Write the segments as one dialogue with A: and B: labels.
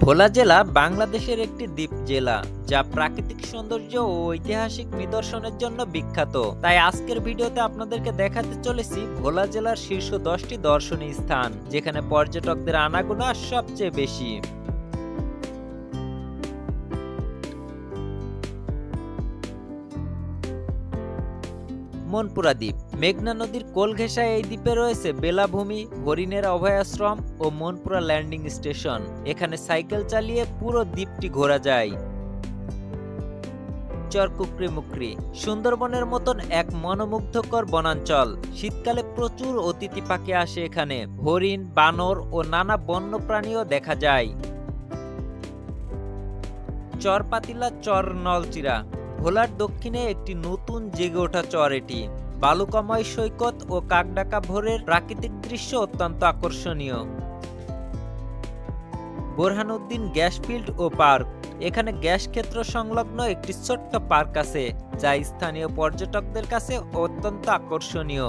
A: ভোলা জেলা বাংলাদেশের একটি দ্বীপ জেলা, যা প্রাকৃতিক সৌন্দর্য ও ঐতিহাসিক নিদর্শনের জন্য বিখ্যাত। তাই আজকের ভিডিওতে আপনাদেরকে দেখাতে চলেছি ভোলা জেলার শীর্ষ 10টি দর্শনীয় স্থান, যেখানে পর্যটকদের আনাগোনা সবচেয়ে বেশি। মনপুরা দ্বীপ। মেঘনা নদীর কোল ঘেঁষা এই দ্বীপে রয়েছে বেলাভূমি, হরিণের অভয়াশ্রম ও মনপুরা ল্যান্ডিং স্টেশন। এখানে সাইকেল চালিয়ে পুরো দ্বীপটি ঘোরা যায়। চর কুকরিমুকরি, সুন্দরবনের মতন এক মনোমুগ্ধকর বনাঞ্চল। শীতকালে প্রচুর অতিথি পাখি আসে এখানে। হরিণ, বানর ও নানা বন্যপ্রাণীও দেখা যায়। চর পাতিলা, চর নলচিরা। ভোলার দক্ষিণে একটি নতুন জেগে ওঠা চর এটি। বালুকাময় সৈকত ও কাকডাকা ভোরের প্রাকৃতিক দৃশ্য অত্যন্ত আকর্ষণীয়। বোরহানউদ্দিন গ্যাস ফিল্ড ও পার্ক। এখানে গ্যাস ক্ষেত্র সংলগ্ন একটি ছোট্ট পার্ক আছে, যা স্থানীয় পর্যটকদের কাছে অত্যন্ত আকর্ষণীয়।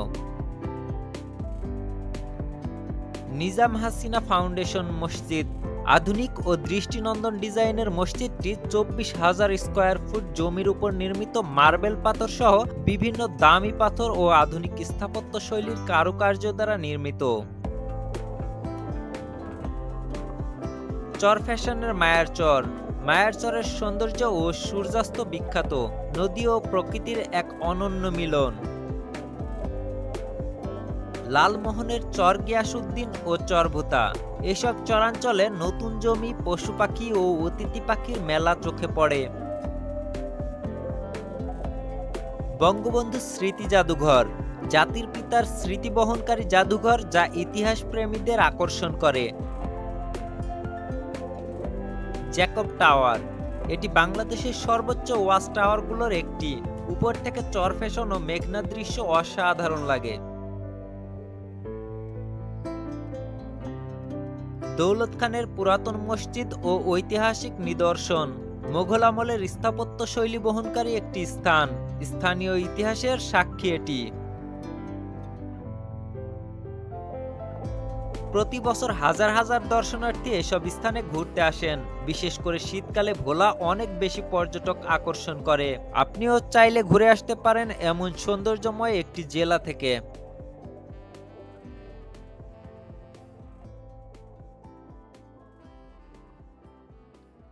A: নিজাম হাসিনা ফাউন্ডেশন মসজিদ। আধুনিক ও দৃষ্টিনন্দন ডিজাইনের মসজিদটি 24,000 স্কয়ার ফুট জমির উপর নির্মিত মার্বেল পাথর সহ বিভিন্ন দামি পাথর ও আধুনিক স্থাপত্য শৈলীর কারুকার্য দ্বারা নির্মিত। চর ফ্যাশনের মায়ার চর। মায়ার চরের সৌন্দর্য ও সূর্যাস্ত বিখ্যাত। নদী ও প্রকৃতির এক অনন্য মিলন। লালমোহনের চর গিয়াসউদ্দিন ও চর ভুতা। এসব চরাঞ্চলে নতুন জমি, পশু পাখি ও অতিথি পাখির মেলা চোখে পড়ে। বঙ্গবন্ধু স্মৃতি জাদুঘর। জাতির পিতার স্মৃতি বহনকারী জাদুঘর, যা ইতিহাস প্রেমীদের আকর্ষণ করে। Jacob tower. এটি বাংলাদেশের সর্বোচ্চ ওয়াচ টাওয়ারগুলোর একটি। উপর থেকে চর ফ্যাশন ও মেঘনা দৃশ্য অসাধারণ লাগে। দৌলত খানের পুরাতন মসজিদ ও ঐতিহাসিক নিদর্শন। মোঘল আমলের স্থাপত্য শৈলী বহনকারী একটি স্থান। স্থানীয় ইতিহাসের সাক্ষী এটি। প্রতি বছর হাজার হাজার দর্শনার্থী এসব স্থানে ঘুরতে আসেন। বিশেষ করে শীতকালে ভোলা অনেক বেশি পর্যটক আকর্ষণ করে। আপনিও চাইলে ঘুরে আসতে পারেন এমন সৌন্দর্যময় একটি জেলা থেকে।